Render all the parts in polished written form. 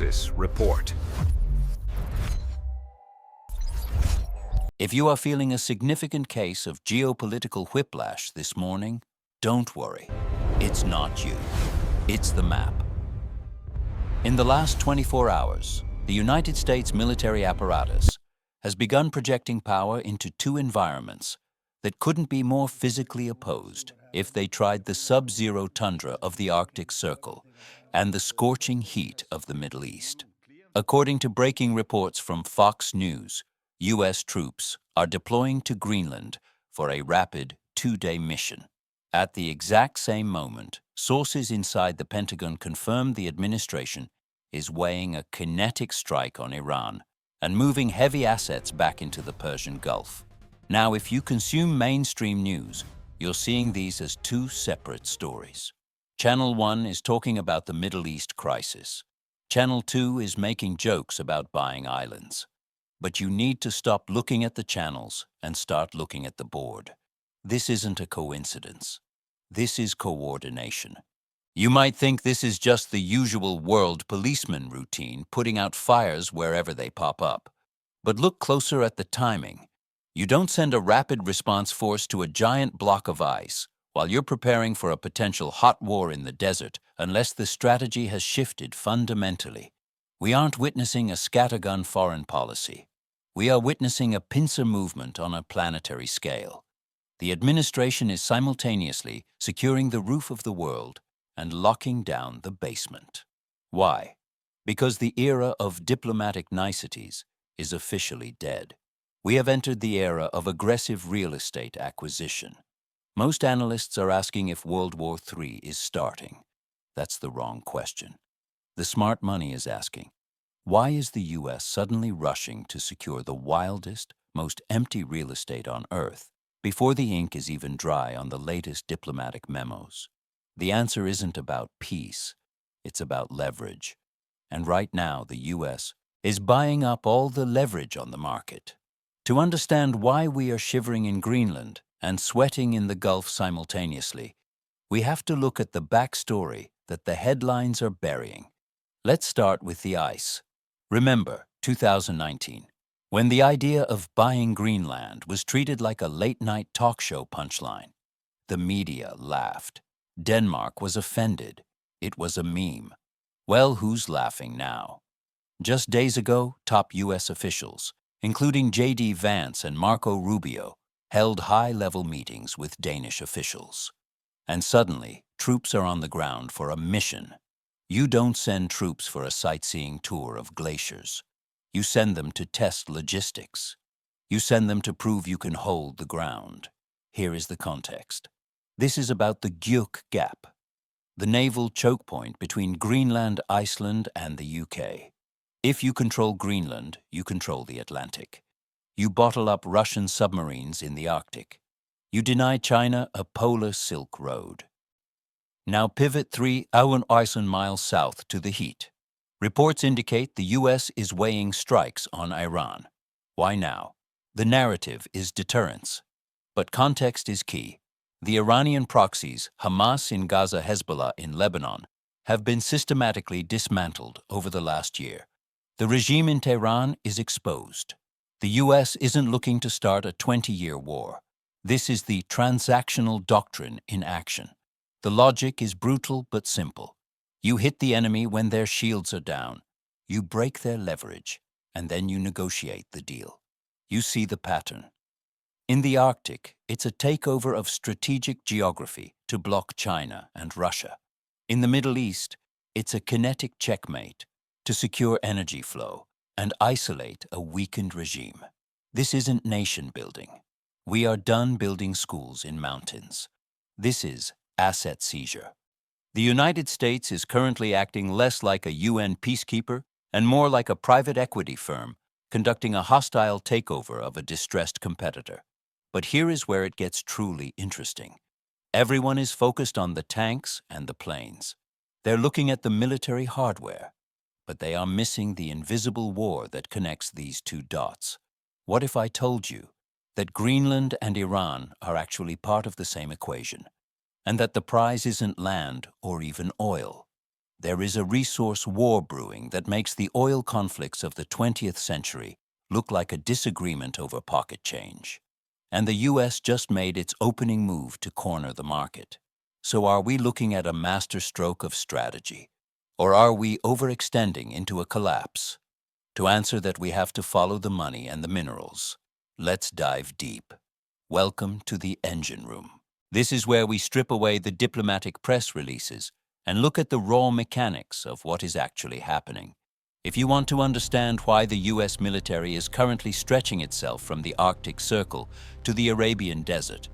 Crisis Report. If you are feeling a significant case of geopolitical whiplash this morning, don't worry. It's not you. It's the map. In the last 24 hours, the United States military apparatus has begun projecting power into two environments that couldn't be more physically opposed if they tried the sub-zero tundra of the Arctic Circle and the scorching heat of the Middle East. According to breaking reports from Fox News, U.S. troops are deploying to Greenland for a rapid two-day mission. At the exact same moment, sources inside the Pentagon confirmed the administration is weighing a kinetic strike on Iran and moving heavy assets back into the Persian Gulf. Now, if you consume mainstream news, you're seeing these as two separate stories. Channel 1 is talking about the Middle East crisis. Channel 2 is making jokes about buying islands. But you need to stop looking at the channels and start looking at the board. This isn't a coincidence. This is coordination. You might think this is just the usual world policeman routine, putting out fires wherever they pop up. But look closer at the timing. You don't send a rapid response force to a giant block of ice while you're preparing for a potential hot war in the desert unless the strategy has shifted fundamentally. We aren't witnessing a scattergun foreign policy. We are witnessing a pincer movement on a planetary scale. The administration is simultaneously securing the roof of the world and locking down the basement. Why? Because the era of diplomatic niceties is officially dead. We have entered the era of aggressive real estate acquisition. Most analysts are asking if World War III is starting. That's the wrong question. The smart money is asking, why is the U.S. suddenly rushing to secure the wildest, most empty real estate on Earth before the ink is even dry on the latest diplomatic memos? The answer isn't about peace, it's about leverage. And right now, the U.S. is buying up all the leverage on the market. To understand why we are shivering in Greenland and sweating in the Gulf simultaneously, we have to look at the backstory that the headlines are burying. Let's start with the ice. Remember 2019, when the idea of buying Greenland was treated like a late-night talk show punchline. The media laughed. Denmark was offended. It was a meme. Well, who's laughing now? Just days ago, top U.S. officials, including J.D. Vance and Marco Rubio, held high-level meetings with Danish officials. And suddenly, troops are on the ground for a mission. You don't send troops for a sightseeing tour of glaciers. You send them to test logistics. You send them to prove you can hold the ground. Here is the context. This is about the Gjök Gap, the naval choke point between Greenland, Iceland, and the UK. If you control Greenland, you control the Atlantic. You bottle up Russian submarines in the Arctic. You deny China a polar Silk Road. Now pivot 3,000 miles south to the heat. Reports indicate the U.S. is weighing strikes on Iran. Why now? The narrative is deterrence. But context is key. The Iranian proxies, Hamas in Gaza, Hezbollah in Lebanon, have been systematically dismantled over the last year. The regime in Tehran is exposed. The U.S. isn't looking to start a 20-year war. This is the Transactional Doctrine in action. The logic is brutal but simple. You hit the enemy when their shields are down. You break their leverage, and then you negotiate the deal. You see the pattern. In the Arctic, it's a takeover of strategic geography to block China and Russia. In the Middle East, it's a kinetic checkmate to secure energy flow and isolate a weakened regime. This isn't nation building. We are done building schools in mountains. This is asset seizure. The United States is currently acting less like a UN peacekeeper and more like a private equity firm conducting a hostile takeover of a distressed competitor. But here is where it gets truly interesting. Everyone is focused on the tanks and the planes. They're looking at the military hardware, but they are missing the invisible war that connects these two dots. What if I told you that Greenland and Iran are actually part of the same equation, and that the prize isn't land or even oil, There is a resource war brewing that makes the oil conflicts of the 20th century look like a disagreement over pocket change. And the U.S. just made its opening move to corner the market. So are we looking at a masterstroke of strategy? Or are we overextending into a collapse? To answer that, we have to follow the money and the minerals. Let's dive deep. Welcome to the engine room. This is where we strip away the diplomatic press releases and look at the raw mechanics of what is actually happening. If you want to understand why the U.S. military is currently stretching itself from the Arctic Circle to the Arabian Desert,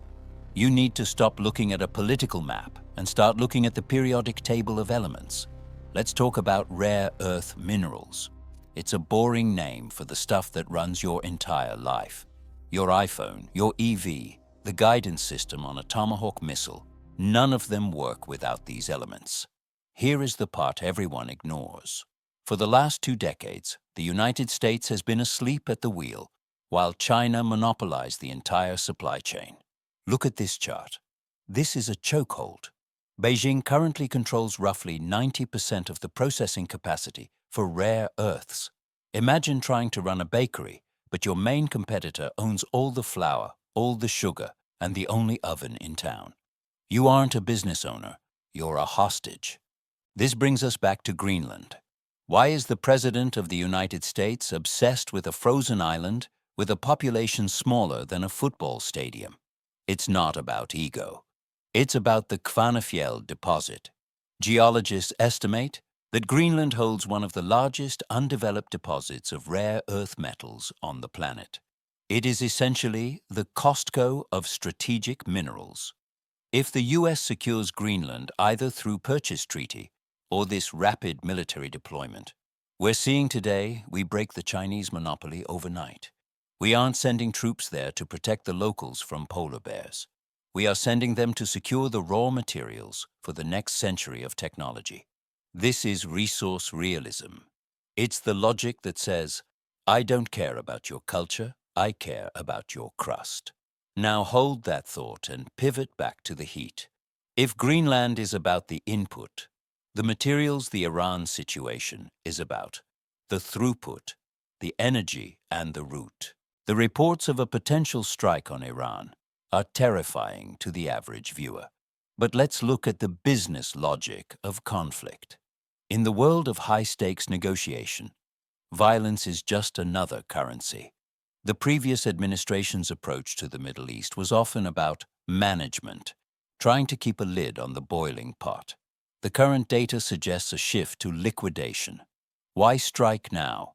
you need to stop looking at a political map and start looking at the periodic table of elements. Let's talk about rare earth minerals. It's a boring name for the stuff that runs your entire life. Your iPhone, your EV, the guidance system on a Tomahawk missile, none of them work without these elements. Here is the part everyone ignores. For the last 2 decades, the United States has been asleep at the wheel, while China monopolized the entire supply chain. Look at this chart. This is a chokehold. Beijing currently controls roughly 90% of the processing capacity for rare earths. Imagine trying to run a bakery, but your main competitor owns all the flour, all the sugar, and the only oven in town. You aren't a business owner, you're a hostage. This brings us back to Greenland. Why is the President of the United States obsessed with a frozen island with a population smaller than a football stadium? It's not about ego. It's about the Kvanefjell deposit. Geologists estimate that Greenland holds one of the largest undeveloped deposits of rare earth metals on the planet. It is essentially the Costco of strategic minerals. If the U.S. secures Greenland either through purchase treaty or this rapid military deployment, we're seeing today we break the Chinese monopoly overnight. We aren't sending troops there to protect the locals from polar bears. We are sending them to secure the raw materials for the next century of technology. This is resource realism. It's the logic that says, I don't care about your culture, I care about your crust. Now hold that thought and pivot back to the heat. If Greenland is about the input, the materials the Iran situation is about the throughput, the energy, and the route. The reports of a potential strike on Iran are terrifying to the average viewer. But let's look at the business logic of conflict. In the world of high-stakes negotiation, violence is just another currency. The previous administration's approach to the Middle East was often about management, trying to keep a lid on the boiling pot. The current data suggests a shift to liquidation. Why strike now?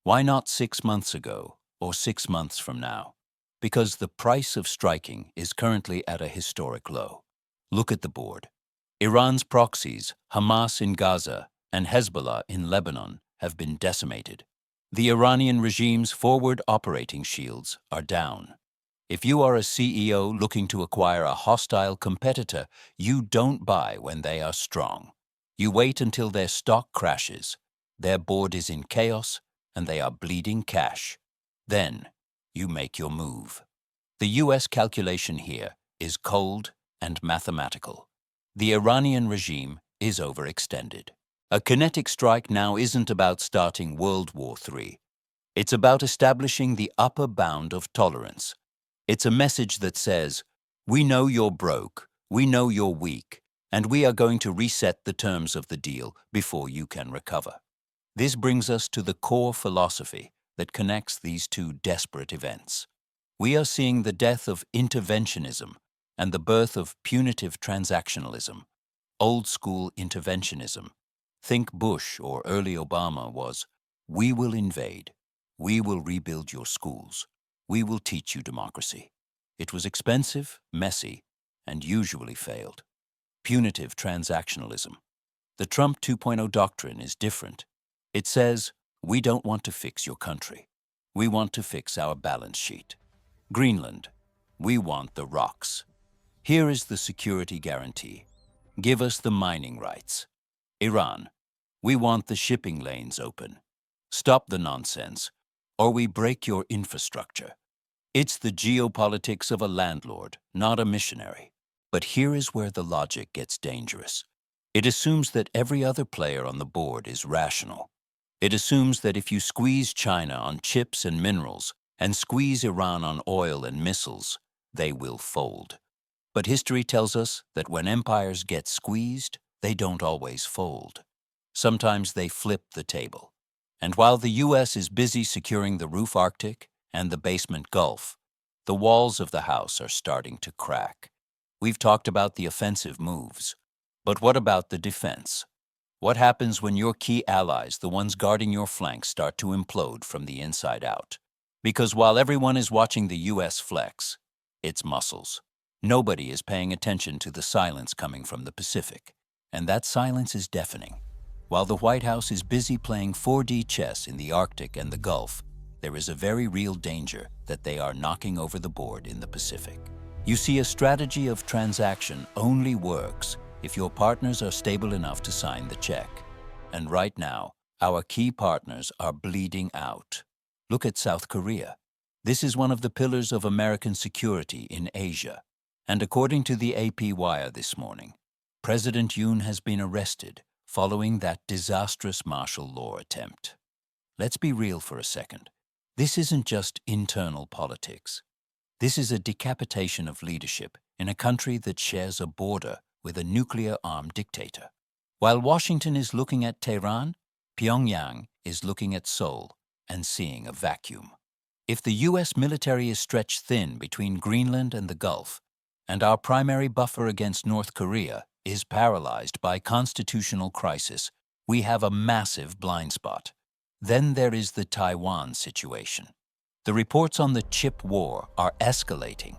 Why not 6 months ago or 6 months from now? Because the price of striking is currently at a historic low. Look at the board. Iran's proxies, Hamas in Gaza and Hezbollah in Lebanon, have been decimated. The Iranian regime's forward operating shields are down. If you are a CEO looking to acquire a hostile competitor, you don't buy when they are strong. You wait until their stock crashes, their board is in chaos, and they are bleeding cash. Then you make your move. The U.S. calculation here is cold and mathematical. The Iranian regime is overextended. A kinetic strike now isn't about starting World War III. It's about establishing the upper bound of tolerance. It's a message that says, we know you're broke, we know you're weak, and we are going to reset the terms of the deal before you can recover. This brings us to the core philosophy that connects these two desperate events. We are seeing the death of interventionism and the birth of punitive transactionalism, old-school interventionism. Think Bush or early Obama was, we will invade, we will rebuild your schools, we will teach you democracy. It was expensive, messy, and usually failed. Punitive transactionalism. The Trump 2.0 doctrine is different. It says, we don't want to fix your country. We want to fix our balance sheet. Greenland, we want the rocks. Here is the security guarantee. Give us the mining rights. Iran, we want the shipping lanes open. Stop the nonsense, or we break your infrastructure. It's the geopolitics of a landlord, not a missionary. But here is where the logic gets dangerous. It assumes that every other player on the board is rational. It assumes that if you squeeze China on chips and minerals and squeeze Iran on oil and missiles, they will fold. But history tells us that when empires get squeezed, they don't always fold. Sometimes they flip the table. And while the U.S. is busy securing the roof Arctic and the basement Gulf, the walls of the house are starting to crack. We've talked about the offensive moves. But what about the defense? What happens when your key allies, the ones guarding your flanks, start to implode from the inside out? Because while everyone is watching the U.S. flex its muscles, nobody is paying attention to the silence coming from the Pacific. And that silence is deafening. While the White House is busy playing 4D chess in the Arctic and the Gulf, there is a very real danger that they are knocking over the board in the Pacific. You see, a strategy of transaction only works if your partners are stable enough to sign the check. And right now, our key partners are bleeding out. Look at South Korea. This is one of the pillars of American security in Asia. And according to the AP wire this morning, President Yoon has been arrested following that disastrous martial law attempt. Let's be real for a second. This isn't just internal politics. This is a decapitation of leadership in a country that shares a border with a nuclear-armed dictator. While Washington is looking at Tehran, Pyongyang is looking at Seoul and seeing a vacuum. If the U.S. military is stretched thin between Greenland and the Gulf, and our primary buffer against North Korea is paralyzed by constitutional crisis, we have a massive blind spot. Then there is the Taiwan situation. The reports on the chip war are escalating.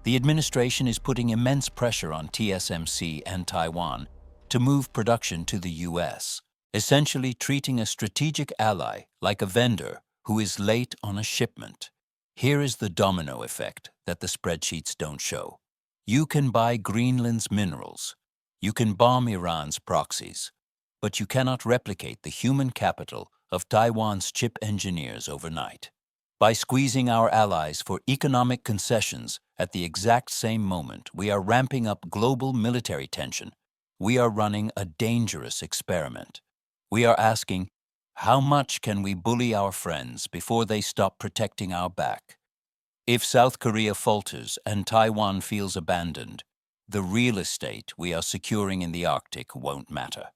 The administration is putting immense pressure on TSMC and Taiwan to move production to the U.S., essentially treating a strategic ally like a vendor who is late on a shipment. Here is the domino effect that the spreadsheets don't show. You can buy Greenland's minerals, you can bomb Iran's proxies, but you cannot replicate the human capital of Taiwan's chip engineers overnight. By squeezing our allies for economic concessions at the exact same moment we are ramping up global military tension, we are running a dangerous experiment. We are asking, how much can we bully our friends before they stop protecting our back? If South Korea falters and Taiwan feels abandoned, the real estate we are securing in the Arctic won't matter,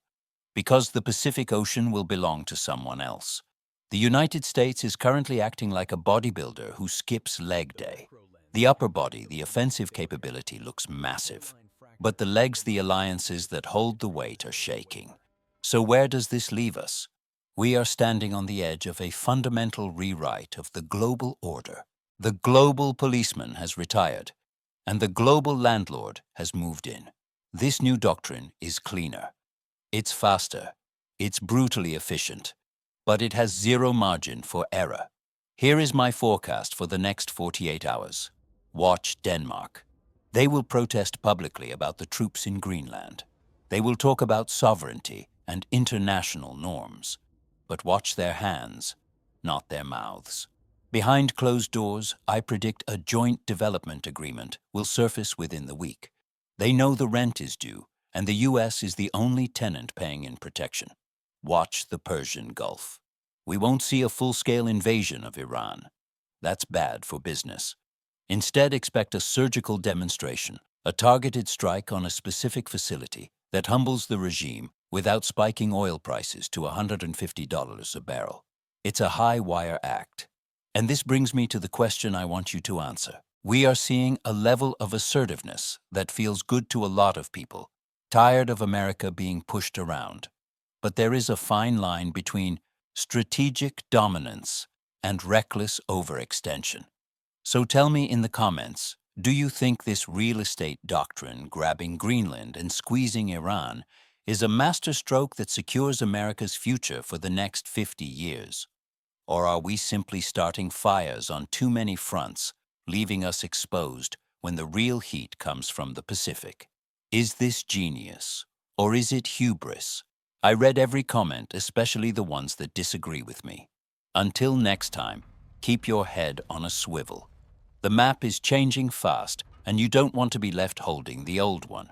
because the Pacific Ocean will belong to someone else. The United States is currently acting like a bodybuilder who skips leg day. The upper body, the offensive capability, looks massive, but the legs, the alliances that hold the weight, are shaking. So where does this leave us? We are standing on the edge of a fundamental rewrite of the global order. The global policeman has retired, and the global landlord has moved in. This new doctrine is cleaner. It's faster. It's brutally efficient. But it has zero margin for error. Here is my forecast for the next 48 hours. Watch Denmark. They will protest publicly about the troops in Greenland. They will talk about sovereignty and international norms. But watch their hands, not their mouths. Behind closed doors, I predict a joint development agreement will surface within the week. They know the rent is due, and the U.S. is the only tenant paying in protection. Watch the Persian Gulf. We won't see a full-scale invasion of Iran. That's bad for business. Instead, expect a surgical demonstration, a targeted strike on a specific facility that humbles the regime without spiking oil prices to $150 a barrel. It's a high-wire act. And this brings me to the question I want you to answer. We are seeing a level of assertiveness that feels good to a lot of people, tired of America being pushed around. But there is a fine line between strategic dominance and reckless overextension. So tell me in the comments, do you think this real estate doctrine grabbing Greenland and squeezing Iran is a masterstroke that secures America's future for the next 50 years? Or are we simply starting fires on too many fronts, leaving us exposed when the real heat comes from the Pacific? Is this genius, or is it hubris? I read every comment, especially the ones that disagree with me. Until next time, keep your head on a swivel. The map is changing fast, and you don't want to be left holding the old one.